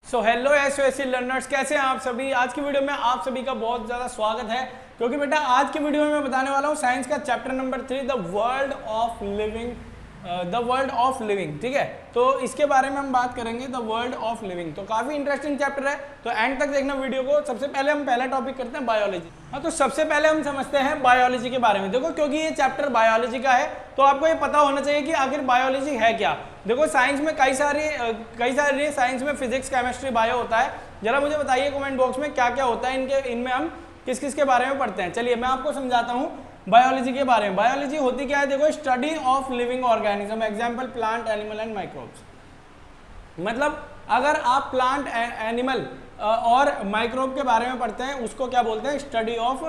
So hello SOSC learners, कैसे हैं आप सभी। आज की वीडियो में आप सभी का बहुत ज़्यादा स्वागत है, क्योंकि बेटा आज की वीडियो में मैं बताने वाला हूँ साइंस का chapter number 3 the world of living. ठीक है, तो इसके बारे में हम बात करेंगे, द वर्ल्ड ऑफ लिविंग। तो काफ़ी इंटरेस्टिंग चैप्टर है, तो एंड तक देखना वीडियो को। सबसे पहले हम पहला टॉपिक करते हैं बायोलॉजी। हाँ, तो सबसे पहले हम समझते हैं बायोलॉजी के बारे में। देखो, क्योंकि ये चैप्टर बायोलॉजी का है तो आपको ये पता होना चाहिए कि आखिर बायोलॉजी है क्या। देखो, साइंस में कई सारे साइंस में फिजिक्स, केमिस्ट्री, बायो होता है। जरा मुझे बताइए कमेंट बॉक्स में क्या क्या होता है इनमें हम किस किस के बारे में पढ़ते हैं। चलिए मैं आपको समझाता हूँ बायोलॉजी के बारे में। बायोलॉजी होती क्या है, देखो, study of living organism, example plant, animal and microbes. मतलब अगर आप प्लांट, एनिमल और माइक्रोब के बारे में पढ़ते हैं, उसको क्या बोलते हैं, स्टडी ऑफ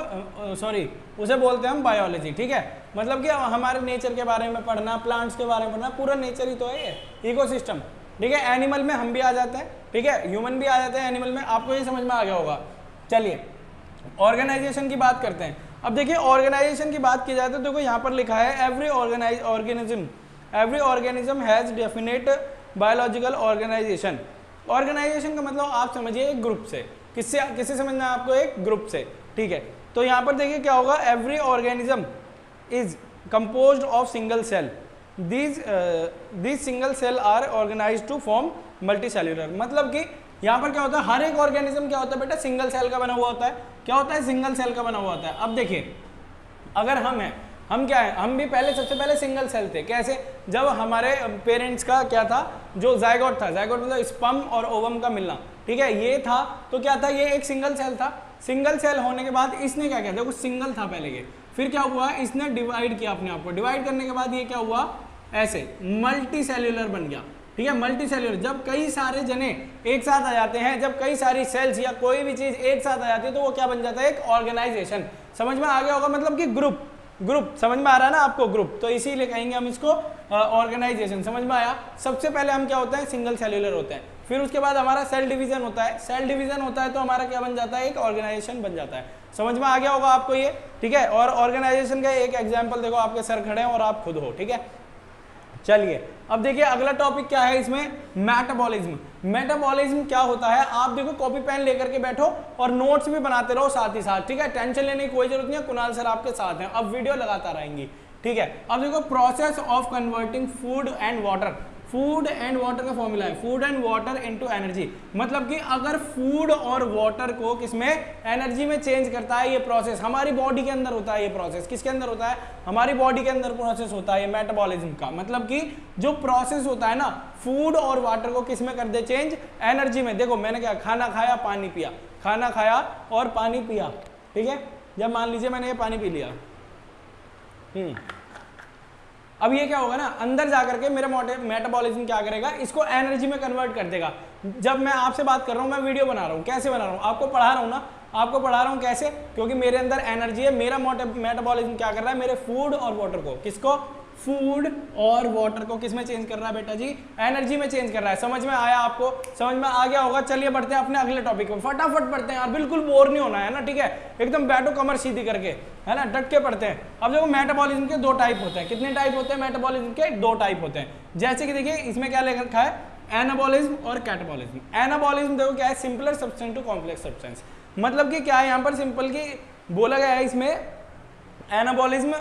उसे बोलते हैं हम बायोलॉजी। ठीक है, मतलब कि हमारे नेचर के बारे में पढ़ना, प्लांट्स के बारे में पढ़ना, पूरा नेचर ही तो है ये, इकोसिस्टम। ठीक है, एनिमल में हम भी आ जाते हैं, ठीक है, ह्यूमन भी आ जाते हैं एनिमल में। आपको ये समझ में आ गया होगा। चलिए ऑर्गेनाइजेशन की बात करते हैं। अब देखिए, ऑर्गेनाइजेशन की बात की जाए तो देखो यहाँ पर लिखा है every organism has definite biological organization. Organization का मतलब आप समझिए एक ग्रुप से, किससे समझना है आपको, एक ग्रुप से। ठीक है, तो यहाँ पर देखिए क्या होगा, every organism is composed of single cell. These single cell are organized to form multicellular. मतलब कि यहाँ पर क्या होता है, हर एक ऑर्गेनिज्म क्या होता है बेटा, सिंगल सेल का बना हुआ होता है। क्या होता है, सिंगल सेल का बना हुआ होता है। अब देखिए, अगर हम क्या है, हम भी सबसे पहले सिंगल सेल थे। कैसे, जब हमारे पेरेंट्स का क्या था, जो जायगोट था, जायगोट मतलब स्पर्म और ओवम का मिलना, ठीक है, ये था, तो क्या था, ये एक सिंगल सेल था। सिंगल सेल होने के बाद इसने क्या किया, देखो सिंगल था पहले ये, फिर क्या हुआ, इसने डिवाइड किया अपने आप को। डिवाइड करने के बाद ये क्या हुआ, ऐसे मल्टी सेल्यूलर बन गया। ठीक है, मल्टी सेल्यूलर, जब कई सारे जने एक साथ आ जाते हैं, जब कई सारी सेल्स या कोई भी चीज एक साथ आ जाती है, तो वो क्या बन जाता है, एक ऑर्गेनाइजेशन। समझ में आ गया होगा, मतलब कि ग्रुप समझ में आ रहा है ना आपको, ग्रुप। तो इसीलिए कहेंगे हम इसको ऑर्गेनाइजेशन। समझ में आया। सबसे पहले हम क्या होते हैं, सिंगल सेल्यूलर होते हैं, फिर उसके बाद हमारा सेल डिवीजन होता है। सेल डिवीजन होता है तो हमारा क्या बन जाता है, एक ऑर्गेनाइजेशन बन जाता है। समझ में आ गया होगा आपको ये, ठीक है। और ऑर्गेनाइजेशन का एक एग्जाम्पल देखो, आपके सर खड़े हैं और आप खुद हो, ठीक है। चलिए अब देखिए अगला टॉपिक क्या है इसमें, मेटाबॉलिज्म। मेटाबॉलिज्म क्या होता है, आप देखो कॉपी पेन लेकर के बैठो और नोट्स भी बनाते रहो साथ ही साथ। ठीक है, टेंशन लेने की कोई जरूरत नहीं है, कुणाल सर आपके साथ हैं, अब वीडियो लगाता रहेंगी। ठीक है, अब देखो process of converting food and water. Food and water का फॉर्मूला है food and water into energy. मतलब कि अगर फूड और वाटर को किसमें, एनर्जी में चेंज करता है ये प्रोसेस, हमारी बॉडी के अंदर होता है ये प्रोसेस। किसके अंदर होता है, हमारी बॉडी के अंदर प्रोसेस होता है ये मेटाबॉलिज्म का। मतलब कि जो प्रोसेस होता है ना, फूड और वाटर को किसमें कर दे चेंज, एनर्जी में। देखो मैंने क्या, खाना खाया, पानी पिया, खाना खाया और पानी पिया। ठीक है, जब मान लीजिए मैंने ये पानी पी लिया, अब ये क्या होगा ना, अंदर जाकर के मेरा मेटाबॉलिज्म क्या करेगा, इसको एनर्जी में कन्वर्ट कर देगा। जब मैं आपसे बात कर रहा हूँ, मैं वीडियो बना रहा हूँ, कैसे बना रहा हूँ, आपको पढ़ा रहा हूँ ना, आपको पढ़ा रहा हूँ कैसे, क्योंकि मेरे अंदर एनर्जी है। मेरा मेटाबॉलिज्म क्या कर रहा है, मेरे फूड और वाटर को, किसको, फूड और वाटर को किस में चेंज कर रहा है बेटा जी, एनर्जी में चेंज कर रहा है। समझ में आया आपको, समझ में आ गया होगा। चलिए बढ़ते हैं अपने अगले टॉपिक में, फटाफट पढ़ते हैं यार, बिल्कुल बोर नहीं होना है ना। ठीक है, एकदम बैठो कमर सीधी करके, है ना, डट के पढ़ते हैं। अब देखो मेटाबॉलिज्म के दो टाइप होते हैं। कितने टाइप होते हैं मेटाबॉलिज्म के, दो टाइप होते हैं। जैसे कि देखिए इसमें क्या लिख रखा है, एनाबॉलिज्म और कैटाबॉलिज्म। एनाबॉलिज्म देखो क्या है, simpler substance to complex substance. मतलब कि क्या है यहाँ पर, सिंपल की बोला गया है इसमें एनाबॉलिज्म,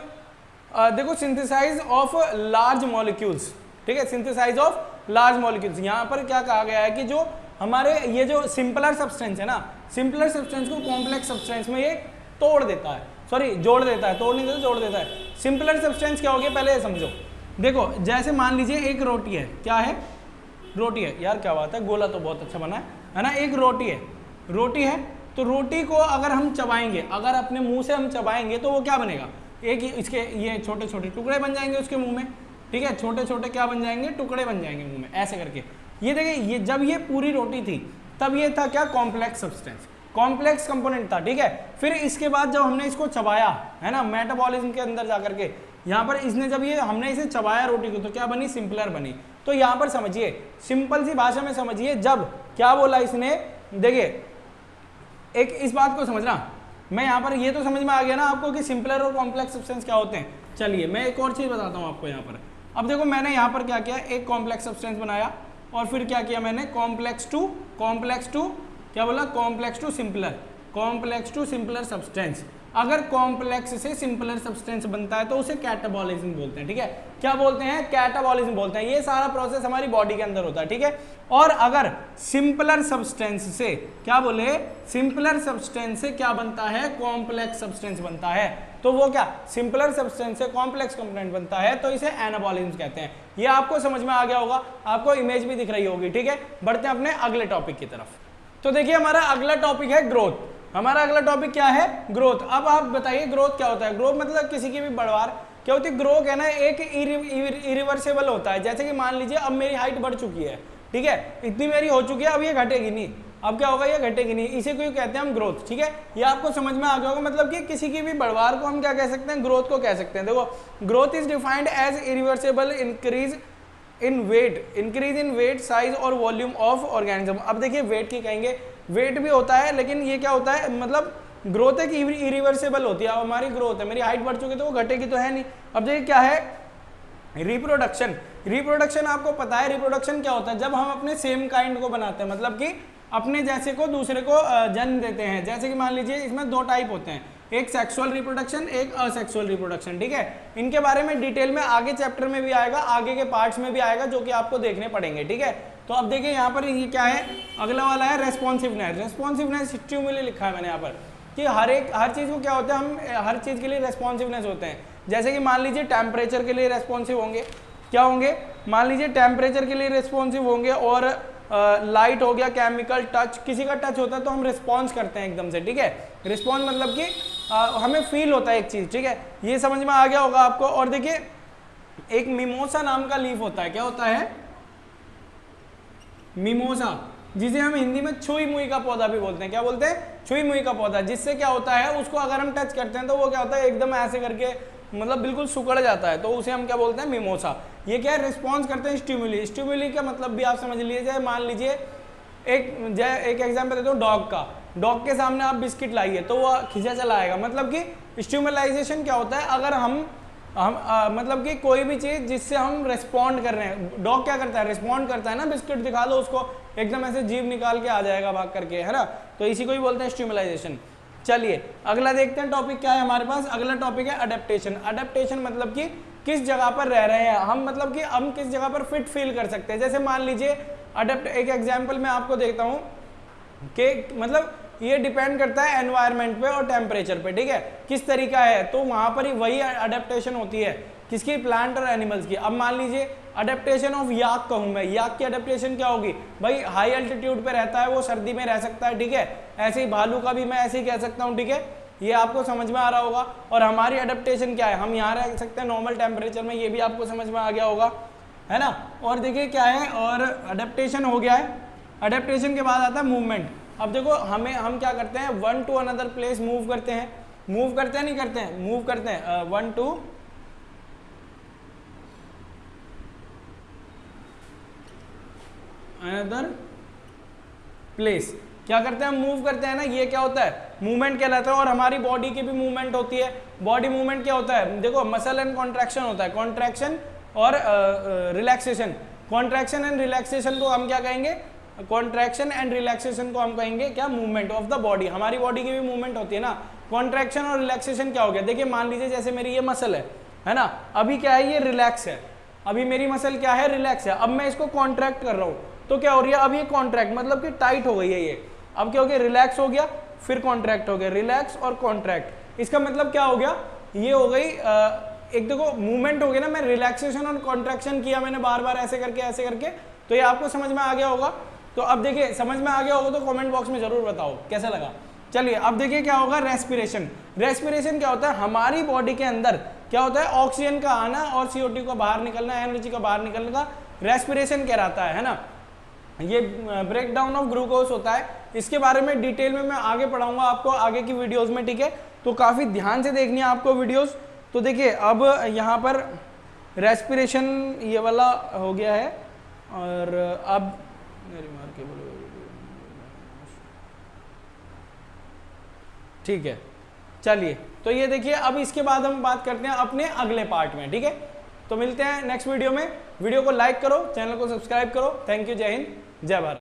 देखो सिंथेसाइज ऑफ लार्ज मॉलिक्यूल्स। ठीक है, सिंथेसाइज ऑफ लार्ज मॉलिक्यूल्स। यहाँ पर क्या कहा गया है कि जो हमारे ये जो सिंपलर सब्सटेंस है ना, सिंपलर सब्सटेंस को कॉम्प्लेक्स सब्सटेंस में ये तोड़ देता है, जोड़ देता है, तोड़ नहीं देता, जोड़ देता है। सिंपलर सब्सटेंस क्या होगी पहले ये समझो। देखो जैसे मान लीजिए एक रोटी है, क्या है, रोटी है, यार क्या बात है, गोला तो बहुत अच्छा बना है ना। एक रोटी है, तो रोटी को अगर हम चबाएंगे, अगर अपने मुंह से हम चबाएंगे तो वो क्या बनेगा, एक इसके ये छोटे छोटे टुकड़े बन जाएंगे उसके मुंह में। ठीक है, छोटे छोटे क्या बन जाएंगे, टुकड़े बन जाएंगे मुंह में, ऐसे करके। ये देखिए, ये जब ये पूरी रोटी थी तब ये था क्या, कॉम्प्लेक्स सब्सटेंस, कॉम्प्लेक्स कंपोनेंट था। ठीक है, फिर इसके बाद जब हमने इसको चबाया, है ना, मेटाबॉलिज्म के अंदर जाकर के, यहाँ पर इसने जब ये हमने इसे चबाया रोटी को, तो क्या बनी, सिंपलर बनी। तो यहाँ पर समझिए, सिंपल सी भाषा में समझिए, जब क्या बोला इसने, देखिए एक इस बात को समझना, मैं यहाँ पर ये तो समझ में आ गया ना आपको कि सिंपलर और कॉम्प्लेक्स सब्सटेंस क्या होते हैं। चलिए मैं एक और चीज़ बताता हूँ आपको यहाँ पर। अब देखो मैंने यहाँ पर क्या किया, एक कॉम्प्लेक्स सब्सटेंस बनाया और फिर क्या किया मैंने, कॉम्प्लेक्स टू कॉम्प्लेक्स टू, क्या बोला, complex to simpler, complex to simpler substance. अगर कॉम्प्लेक्स से सिंपलर सब्सटेंस बनता है तो उसे कैटाबॉलिज्म बोलते हैं, ठीक है। क्या बोलते हैं, कैटाबॉलिज्म बोलते हैं। ये सारा प्रोसेस हमारी बॉडी के अंदर होता है, ठीक है। और अगर सिंपलर सब्सटेंस से, क्या बोले, सिंपलर सब्सटेंस से क्या बनता है, कॉम्प्लेक्स सब्सटेंस बनता है, तो वो क्या, सिंपलर सब्सटेंस से कॉम्प्लेक्स कंपोनेंट बनता है, तो इसे एनाबॉलिज्म कहते हैं। ये आपको समझ में आ गया होगा, आपको इमेज भी दिख रही होगी, ठीक है। बढ़ते हैं अपने अगले टॉपिक की तरफ। तो देखिए हमारा अगला टॉपिक है ग्रोथ। हमारा अगला टॉपिक क्या है, ग्रोथ। अब आप बताइए ग्रोथ क्या होता है। ग्रोथ मतलब किसी की भी बढ़वार क्या होती है। ग्रोथ है ना, एक इरिवर्सेबल होता है। जैसे कि मान लीजिए अब मेरी हाइट बढ़ चुकी है, ठीक है, इतनी मेरी हो चुकी है, अब ये घटेगी नहीं, अब क्या होगा, ये घटेगी नहीं, इसे कोई कहते हैं हम ग्रोथ, ठीक है। ये आपको समझ में आ गया होगा, मतलब कि किसी की भी बढ़वार को हम क्या कह सकते हैं, ग्रोथ को कह सकते हैं। देखो, growth is defined as irreversible increase in weight, size और वॉल्यूम ऑफ ऑर्गेनिज्म। अब देखिए वेट की कहेंगे, वेट भी होता है, लेकिन ये क्या होता है, मतलब ग्रोथ है कि इरिवर्सेबल होती है। अब हमारी ग्रोथ है, मेरी हाइट बढ़ चुकी है तो वो घटेगी तो है नहीं। अब देखिए क्या है, रिप्रोडक्शन। रिप्रोडक्शन आपको पता है, रिप्रोडक्शन क्या होता है, जब हम अपने सेम काइंड को बनाते हैं, मतलब कि अपने जैसे को दूसरे को जन्म देते हैं। जैसे कि मान लीजिए इसमें दो टाइप होते हैं, एक सेक्सुअल रिप्रोडक्शन, एक असेक्सुअल रिप्रोडक्शन, ठीक है। इनके बारे में डिटेल में आगे चैप्टर में भी आएगा, आगे के पार्ट्स में भी आएगा, जो कि आपको देखने पड़ेंगे, ठीक है। तो अब देखिए यहाँ पर ये क्या है, अगला वाला है रेस्पॉन्सिवनेस। रेस्पॉन्सिवनेस स्टिमुली लिखा है मैंने यहाँ पर, कि हर चीज़ को क्या होता है, हम हर चीज़ के लिए रेस्पॉन्सिवनेस होते हैं। जैसे कि मान लीजिए टेम्परेचर के लिए रेस्पॉन्सिव होंगे, क्या होंगे, मान लीजिए टेम्परेचर के लिए रेस्पॉन्सिव होंगे, और लाइट हो गया, केमिकल, टच, किसी का टच होता है तो हम रिस्पॉन्स करते हैं एकदम से, ठीक है। रिस्पॉन्स मतलब कि हमें फील होता है एक चीज़, ठीक है। ये समझ में आ गया होगा आपको। और देखिए एक मिमोसा नाम का लीफ होता है, क्या होता है, मिमोसा, जिसे हम हिंदी में छुई मुई का पौधा भी बोलते हैं। क्या बोलते हैं, छुई मुई का पौधा। जिससे क्या होता है, उसको अगर हम टच करते हैं तो वो क्या होता है, एकदम ऐसे करके मतलब बिल्कुल सुकड़ जाता है, तो उसे हम क्या बोलते हैं, मिमोसा। ये क्या है, रिस्पॉन्स करते हैं स्टिमुली। स्टिमुली का मतलब भी आप समझ लीजिए, मान लीजिए एक एग्जाम्पल देता हूँ डॉग का। डॉग के सामने आप बिस्किट लाइए तो वो खींचा चला आएगा, मतलब कि स्टिमुलाइजेशन क्या होता है, अगर हम मतलब कि कोई भी चीज़ जिससे हम रिस्पॉन्ड कर रहे हैं, डॉग क्या करता है, रिस्पॉन्ड करता है ना। बिस्किट दिखा दो उसको, एकदम ऐसे जीभ निकाल के आ जाएगा भाग करके, है ना। तो इसी को ही बोलते हैं स्टिमुलाइजेशन। चलिए अगला देखते हैं टॉपिक क्या है हमारे पास। अगला टॉपिक है अडेप्टेशन। अडेप्टेशन मतलब कि किस जगह पर रह रहे हैं हम, मतलब कि हम किस जगह पर फिट फील कर सकते हैं। जैसे मान लीजिए एक एग्जाम्पल मैं आपको देखता हूँ कि मतलब ये डिपेंड करता है एनवायरनमेंट पे और टेम्परेचर पे, ठीक है, किस तरीका है, तो वहाँ पर ही वही अडेप्टेशन होती है, किसकी, प्लांट और एनिमल्स की। अब मान लीजिए अडेप्टेशन ऑफ याक कहूँ मैं, याक की अडेप्टेशन क्या होगी, भाई हाई एल्टीट्यूड पे रहता है, वो सर्दी में रह सकता है, ठीक है। ऐसे ही भालू का भी मैं ऐसे ही कह सकता हूँ, ठीक है। ये आपको समझ में आ रहा होगा। और हमारी अडेप्टेशन क्या है, हम यहाँ रह सकते हैं नॉर्मल टेम्परेचर में, ये भी आपको समझ में आ गया होगा, है ना। और देखिए क्या है, और अडेप्टेशन हो गया है। अडेप्टेशन के बाद आता है मूवमेंट। अब देखो हम क्या करते हैं, one two another place move करते हैं। मूव करते हैं, नहीं करते हैं, मूव करते हैं, वन टू अनदर प्लेस, क्या करते हैं हम, मूव करते हैं ना। ये क्या होता है, मूवमेंट कहलाता है। और हमारी बॉडी की भी मूवमेंट होती है। बॉडी मूवमेंट क्या होता है, देखो मसल एंड कॉन्ट्रैक्शन होता है, कॉन्ट्रैक्शन और रिलैक्सेशन। कॉन्ट्रैक्शन एंड रिलैक्सेशन को हम क्या कहेंगे, कॉन्ट्रैक्शन एंड रिलैक्सेशन को हम कहेंगे क्या, मूवमेंट ऑफ द बॉडी। हमारी बॉडी की भी मूवमेंट होती है ना। कॉन्ट्रैक्शन और रिलैक्सेशन क्या हो गया, देखिए मान लीजिए जैसे मेरी ये मसल है ना, अभी क्या है, ये रिलैक्स है, अभी मेरी मसल क्या है, रिलैक्स है। अब मैं इसको कॉन्ट्रैक्ट कर रहा हूँ तो क्या हो रही है, अब ये कॉन्ट्रैक्ट मतलब कि टाइट हो गई है ये। अब क्या हो गया, रिलैक्स हो गया, फिर कॉन्ट्रैक्ट हो गया, रिलैक्स और कॉन्ट्रैक्ट। इसका मतलब क्या हो गया, ये हो गई एक देखो मूवमेंट हो गई ना। मैं रिलैक्सेशन और कॉन्ट्रैक्शन किया मैंने बार बार ऐसे करके, तो ये आपको समझ में आ गया होगा। तो अब देखिए समझ में आ गया होगा तो कमेंट बॉक्स में जरूर बताओ कैसा लगा। चलिए अब देखिए क्या होगा, रेस्पिरेशन। रेस्पिरेशन क्या होता है, हमारी बॉडी के अंदर क्या होता है, ऑक्सीजन का आना और CO2 का बाहर निकलना, एनर्जी का बाहर निकलने का रेस्पिरेशन कहलाता है ना। ये ब्रेक डाउन ऑफ ग्लूकोज होता है। इसके बारे में डिटेल में मैं आगे पढ़ाऊंगा आपको आगे की वीडियोस में, ठीक है। तो काफ़ी ध्यान से देखनी है आपको वीडियोस। तो देखिए अब यहाँ पर रेस्पिरेशन ये वाला हो गया है। और अब ठीक है, चलिए तो ये देखिए अब इसके बाद हम बात करते हैं अपने अगले पार्ट में, ठीक है। तो मिलते हैं नेक्स्ट वीडियो में। वीडियो को लाइक करो, चैनल को सब्सक्राइब करो। थैंक यू, जय हिंद, जय भारत।